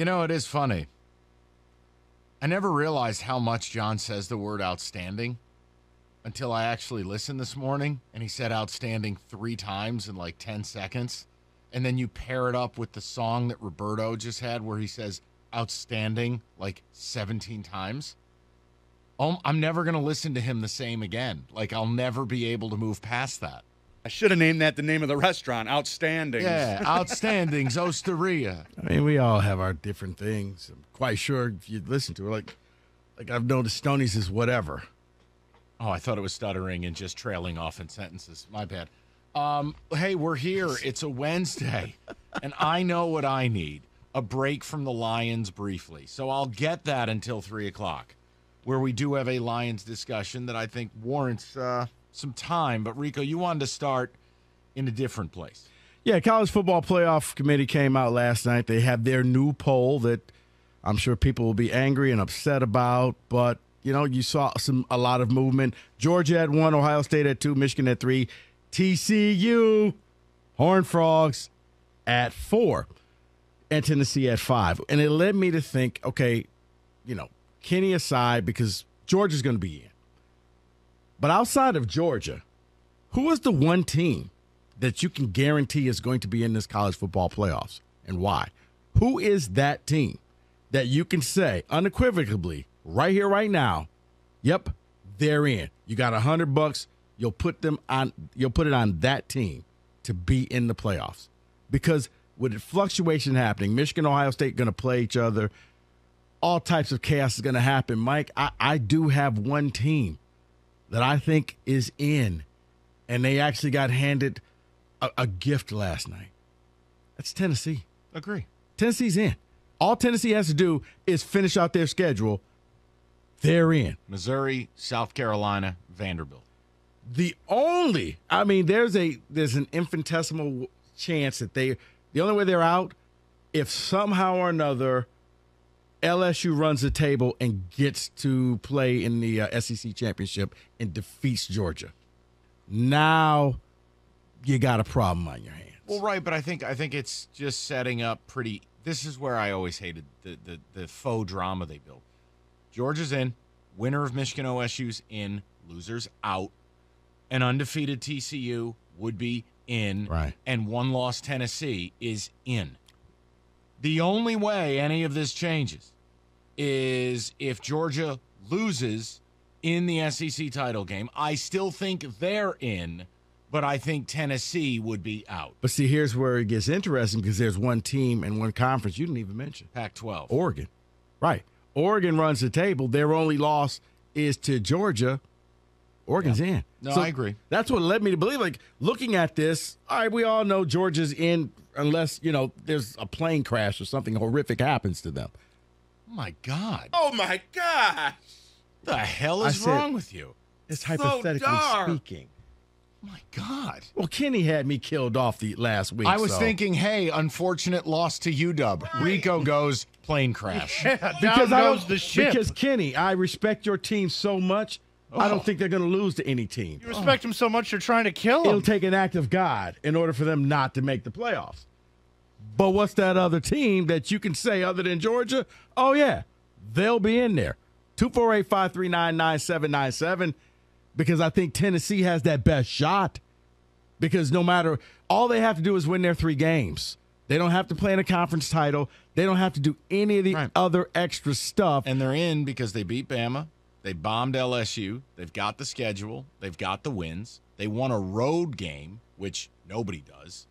You know, it is funny. I never realized how much John says the word outstanding until I actually listened this morning, and he said outstanding 3 times in like 10 seconds. And then you pair it up with the song that Roberto just had where he says outstanding like 17 times. I'm never going to listen to him the same again. Like, I'll never be able to move past that. I should have named that the name of the restaurant, Outstandings. Yeah, Outstandings, Osteria. I mean, we all have our different things. I'm quite sure if you listen to it, like I've noticed Stoney's is whatever. Oh, I thought it was stuttering and just trailing off in sentences. My bad. Hey, we're here. It's a Wednesday, and I know what I need, a break from the Lions briefly. So I'll get that until 3 o'clock, where we do have a Lions discussion that I think warrants some time. But, Rico, you wanted to start in a different place. Yeah, College Football Playoff Committee came out last night. They have their new poll that I'm sure people will be angry and upset about. But, you know, you saw a lot of movement. Georgia at 1, Ohio State at 2, Michigan at 3, TCU, Horned Frogs at 4, and Tennessee at 5. And it led me to think, okay, you know, Kenny aside, because Georgia's going to be in. But outside of Georgia, who is the one team that you can guarantee is going to be in this college football playoffs, and why? Who is that team that you can say unequivocally right here, right now, yep, they're in? You got $100, you'll put it on that team to be in the playoffs. Because with fluctuation happening, Michigan, Ohio State going to play each other. All types of chaos is going to happen. Mike, I do have one team that I think is in, and they actually got handed a gift last night. That's Tennessee. Agree. Tennessee's in. All Tennessee has to do is finish out their schedule. They're in. Missouri, South Carolina, Vanderbilt. There's an infinitesimal chance that the only way they're out, if somehow or another LSU runs the table and gets to play in the SEC championship and defeats Georgia. Now you got a problem on your hands. Well, right, but I think it's just setting up pretty. This is where I always hated the faux drama they built. Georgia's in, winner of Michigan OSU's in, losers out. An undefeated TCU would be in, right, and one-loss Tennessee is in. The only way any of this changes is if Georgia loses in the SEC title game. I still think they're in, but I think Tennessee would be out. But see, here's where it gets interesting because there's one team and one conference you didn't even mention. Pac-12. Oregon. Right. Oregon runs the table. Their only loss is to Georgia. Oregon's in. No, so I agree. That's what led me to believe, like, looking at this, all right, we all know Georgia's in unless, you know, there's a plane crash or something horrific happens to them. Oh, my God. Oh, my gosh. The hell is wrong with you? It's So hypothetically dark. speaking. My God. Well, Kenny had me killed off the last week. I was thinking, hey, unfortunate loss to UW. Right. Rico goes plane crash. Yeah, because down goes the ship. Because, Kenny, I respect your team so much, I don't think they're going to lose to any team. You respect him so much you're trying to kill him. It'll take an act of God in order for them not to make the playoffs. But what's that other team that you can say other than Georgia? Oh, yeah, they'll be in there. 248-539-9797, because I think Tennessee has that best shot. Because no matter, all they have to do is win their 3 games. They don't have to play in a conference title. They don't have to do any of the other extra stuff. And they're in because they beat Bama. They bombed LSU. They've got the schedule. They've got the wins. They won a road game, which nobody does.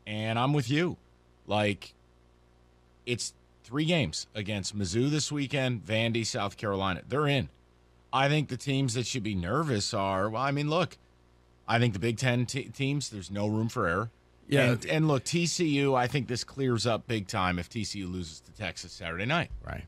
And I'm with you. Like, it's 3 games against Mizzou this weekend, Vandy, South Carolina. They're in. I think the teams that should be nervous are, well, I mean, look, I think the Big Ten teams, there's no room for error. Yeah. And look, TCU, I think this clears up big time if TCU loses to Texas Saturday night. Right.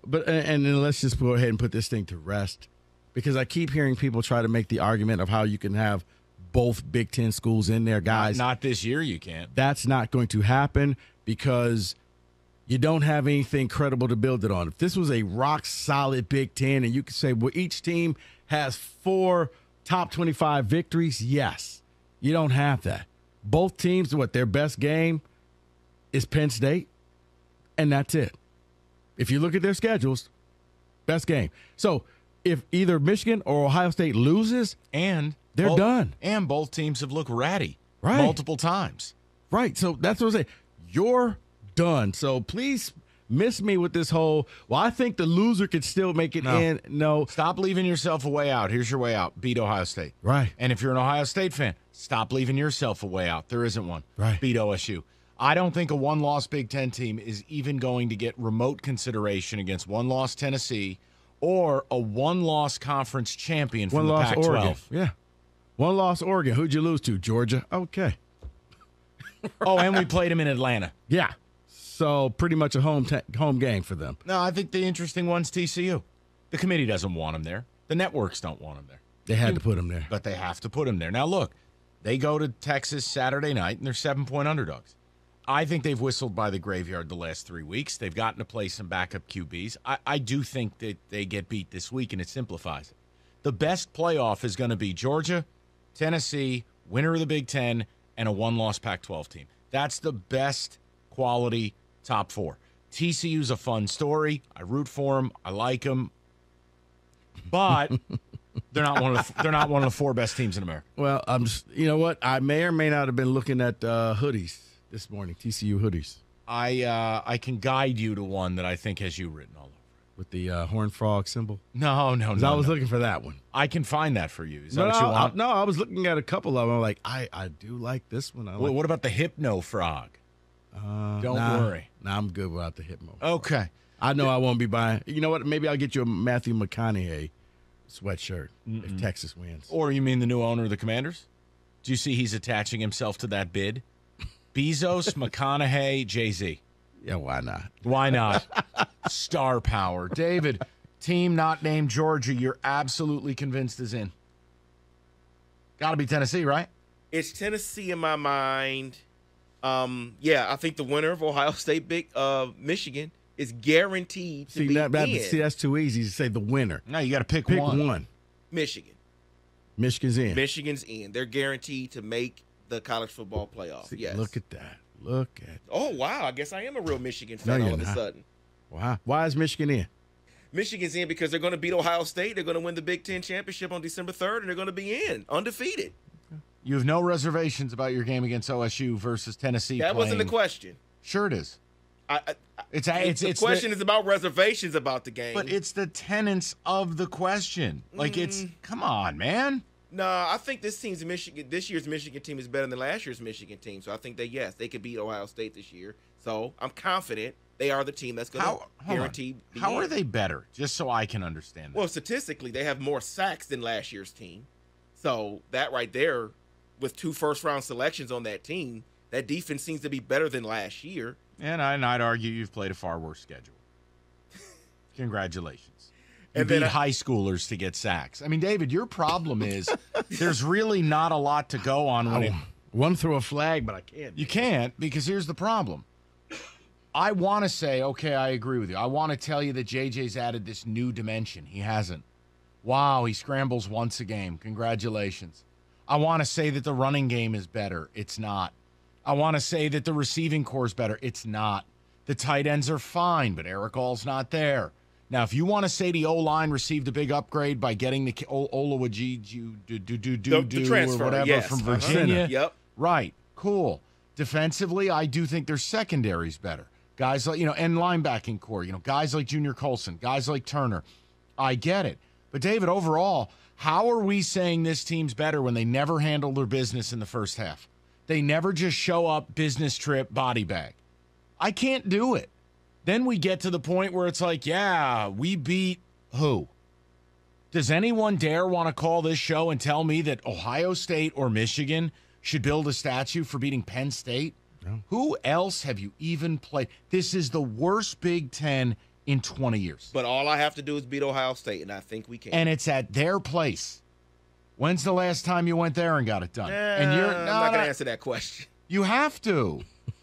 But and then let's just go ahead and put this thing to rest, because I keep hearing people try to make the argument of how you can have both Big Ten schools in there, guys. Not this year you can't. That's not going to happen because you don't have anything credible to build it on. If this was a rock-solid Big Ten and you could say, well, each team has 4 top 25 victories, yes. You don't have that. Both teams, their best game is Penn State. and that's it. If you look at their schedules, best game. So if either Michigan or Ohio State loses, And they're done. And both teams have looked ratty Right. multiple times. Right. So that's what I'm saying. You're done. So please miss me with this whole, well, I think the loser could still make it No. in. No. Stop leaving yourself a way out. Here's your way out. Beat Ohio State. Right. And if you're an Ohio State fan, stop leaving yourself a way out. There isn't one. Right. Beat OSU. I don't think a one-loss Big Ten team is even going to get remote consideration against one-loss Tennessee or a one-loss conference champion from One the loss Pac-12. Oregon. Yeah. One loss Oregon. Who'd you lose to? Georgia. Okay. Oh, and we played them in Atlanta. Yeah. So pretty much a home game for them. No, I think the interesting one's TCU. The committee doesn't want them there. The networks don't want them there. They had to put them there. But they have to put them there. Now, look, they go to Texas Saturday night, and they're 7-point underdogs. I think they've whistled by the graveyard the last 3 weeks. They've gotten to play some backup QBs. I do think that they get beat this week, and it simplifies it. The best playoff is going to be Georgia, Tennessee, winner of the Big Ten, and a one-loss Pac-12 team. That's the best quality top four. TCU's a fun story. I root for them. I like them. But they're not one of the four best teams in America. Well, I'm just, you know what? I may or may not have been looking at hoodies this morning, TCU hoodies I can guide you to one that I think has you written all over it. with the horned frog symbol. No. I was looking for that one. I can find that for you. Is that what you want? I was looking at a couple of them. I'm like, I do like this one. Well, what about the Hypno Frog? Don't worry. Nah, I'm good without the Hypno. Okay. I know I won't be buying. You know what? Maybe I'll get you a Matthew McConaughey sweatshirt if Texas wins. Or you mean the new owner of the Commanders? Do you see he's attaching himself to that bid? Bezos, McConaughey, Jay-Z. Yeah, why not? Why not? Star power. David, team not named Georgia, you're absolutely convinced is in. Got to be Tennessee, right? It's Tennessee in my mind. I think the winner of Ohio State, Michigan, is guaranteed to be in. See, that's too easy to say the winner. No, you got to pick one. Michigan. Michigan's in. Michigan's in. They're guaranteed to make the college football playoff. See, yes. Look at that. Look at. Oh, wow. I guess I am a real Michigan fan all of a sudden. Wow. Why is Michigan in? Michigan's in because they're going to beat Ohio State. They're going to win the Big Ten championship on December 3rd, and they're going to be in, undefeated. You have no reservations about your game against OSU versus Tennessee. That wasn't the question. Sure it is. The question is about reservations about the game. But it's the tenets of the question. Come on, man. No, I think this year's Michigan team is better than last year's Michigan team. So I think they could beat Ohio State this year. So I'm confident they are the team that's going to guarantee. How are they better? Just so I can understand that. Well, statistically, they have more sacks than last year's team. So that right there, with 2 first-round selections on that team, that defense seems to be better than last year. And I'd argue you've played a far worse schedule. Congratulations. You And beat then high schoolers to get sacks. I mean, David, your problem is there's really not a lot to go on when One throw a flag, but I can't. You can't, because here's the problem. I want to say, okay, I agree with you. I want to tell you that JJ's added this new dimension. He hasn't. Wow, he scrambles once a game. Congratulations. I want to say that the running game is better. It's not. I want to say that the receiving core is better. It's not. The tight ends are fine, but Eric All's not there. Now, if you want to say the O-line received a big upgrade by getting the the transfer, or whatever yes. from Virginia. Yep. Right. Cool. Defensively, I do think their secondary's better. Guys like, and linebacking core, guys like Junior Colson, guys like Turner. I get it. But, David, overall, how are we saying this team's better when they never handle their business in the first half? They never just show up, business trip, body bag. I can't do it. Then we get to the point where it's like, yeah, we beat who? Does anyone dare want to call this show and tell me that Ohio State or Michigan should build a statue for beating Penn State? No. Who else have you even played? This is the worst Big Ten in 20 years. But all I have to do is beat Ohio State, and I think we can. And it's at their place. When's the last time you went there and got it done? And I'm not going to answer that question. You have to.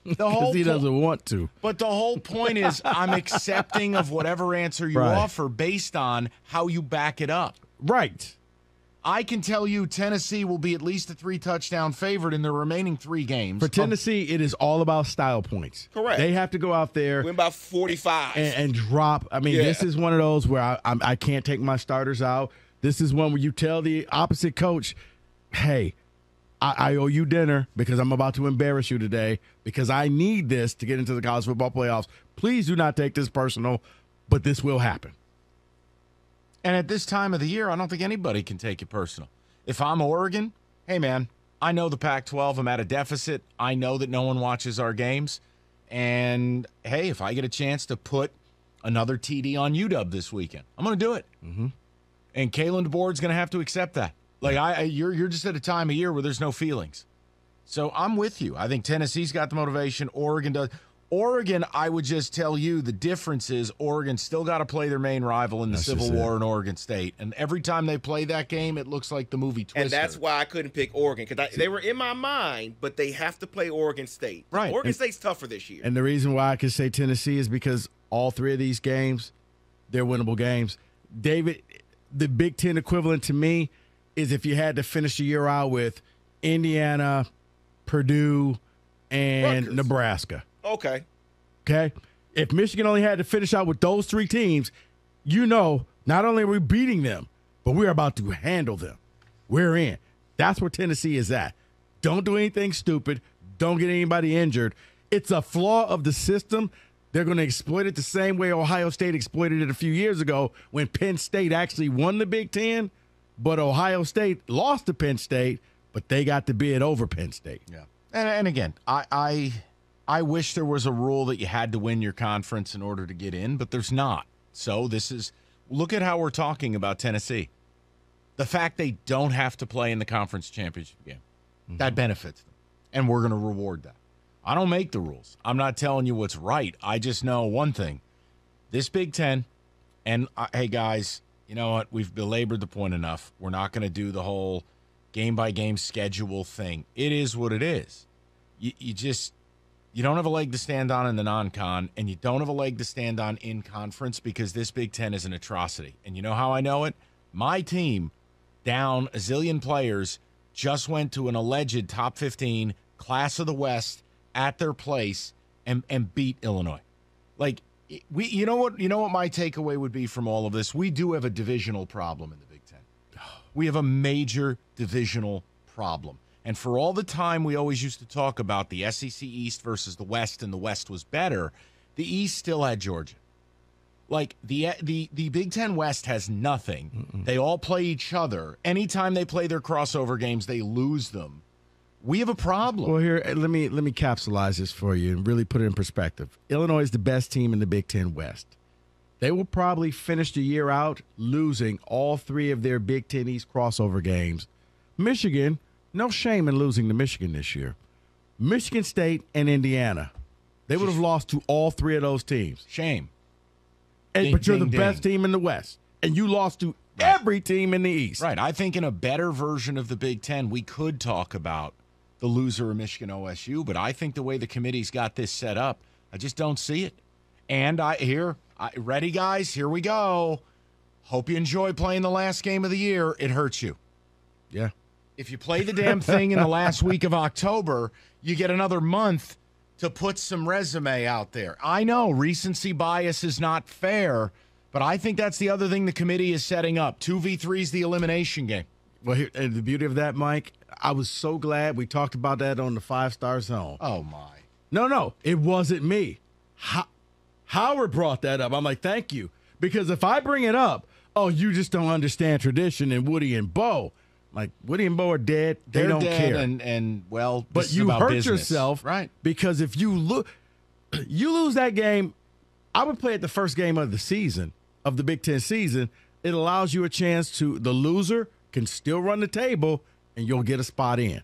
Because he doesn't want to. But the whole point is I'm accepting of whatever answer you offer based on how you back it up. Right. I can tell you Tennessee will be at least a 3-touchdown favorite in the remaining 3 games. For Tennessee, it is all about style points. Correct. They have to go out there Win about 45. and drop. I mean, this is one of those where I can't take my starters out. This is one where you tell the opposite coach, hey, I owe you dinner because I'm about to embarrass you today because I need this to get into the college football playoffs. Please do not take this personal, but this will happen. And at this time of the year, I don't think anybody can take it personal. If I'm Oregon, hey, man, I know the Pac-12. I'm at a deficit. I know that no one watches our games. And, hey, if I get a chance to put another TD on UW this weekend, I'm going to do it. Mm-hmm. And Kalen DeBoer's going to have to accept that. Like, you're just at a time of year where there's no feelings. So I'm with you. I think Tennessee's got the motivation. Oregon does. Oregon, I would just tell you the difference is Oregon still got to play their main rival in the Civil War in Oregon State. And every time they play that game, it looks like the movie Twister. And that's why I couldn't pick Oregon, because they were in my mind, but they have to play Oregon State. Right. Oregon State's tougher this year. And the reason why I could say Tennessee is because all 3 of these games, they're winnable games. David, the Big Ten equivalent to me is if you had to finish the year out with Indiana, Purdue, and Rutgers. Nebraska. Okay. Okay? If Michigan only had to finish out with those 3 teams, you know, not only are we beating them, but we're about to handle them. We're in. That's where Tennessee is at. Don't do anything stupid. Don't get anybody injured. It's a flaw of the system. They're going to exploit it the same way Ohio State exploited it a few years ago when Penn State actually won the Big Ten, but Ohio State lost to Penn State, but they got the bid over Penn State. Yeah. And again, I wish there was a rule that you had to win your conference in order to get in, but there's not. So look at how we're talking about Tennessee. The fact they don't have to play in the conference championship game, that benefits them, and we're going to reward that. I don't make the rules. I'm not telling you what's right. I just know one thing. This Big Ten, and hey, guys, you know what? We've belabored the point enough. We're not going to do the whole game-by-game schedule thing. It is what it is. You don't have a leg to stand on in the non-con, and you don't have a leg to stand on in conference because this Big Ten is an atrocity. And you know how I know it? My team, down a zillion players, just went to an alleged top 15 class of the West at their place and beat Illinois. Like, you know what my takeaway would be from all of this? We do have a divisional problem in the Big Ten. We have a major divisional problem. And for all the time we always used to talk about the SEC East versus the West, and the West was better, the East still had Georgia. Like, the Big Ten West has nothing. Mm-mm. They all play each other. Anytime they play their crossover games, they lose them. We have a problem. Well, here, let me capsulize this for you and really put it in perspective. Illinois is the best team in the Big Ten West. They will probably finish the year out losing all 3 of their Big Ten East crossover games. Michigan, no shame in losing to Michigan this year. Michigan State and Indiana, they would have lost to all 3 of those teams. Shame. But you're the best team in the West, and you lost to every team in the East. Right. I think in a better version of the Big Ten, we could talk about the loser of Michigan OSU, but I think the way the committee's got this set up, I just don't see it. And ready, guys? Here we go. Hope you enjoy playing the last game of the year. It hurts you. Yeah. If you play the damn thing in the last week of October, you get another month to put some resume out there. I know recency bias is not fair, but I think that's the other thing the committee is setting up. 2v3 is the elimination game. Well, here, and the beauty of that, Mike, I was so glad we talked about that on the 5-Star Zone. Oh, my. No, it wasn't me. Howard brought that up. I'm like, thank you. Because if I bring it up, you just don't understand tradition and Woody and Bo. Like, Woody and Bo are dead. They don't care. And well, but this you is about hurt business. yourself. Right. Because if you lose that game, I would play it the first game of the season, of the Big Ten season. It allows you a chance the loser can still run the table, and you'll get a spot in.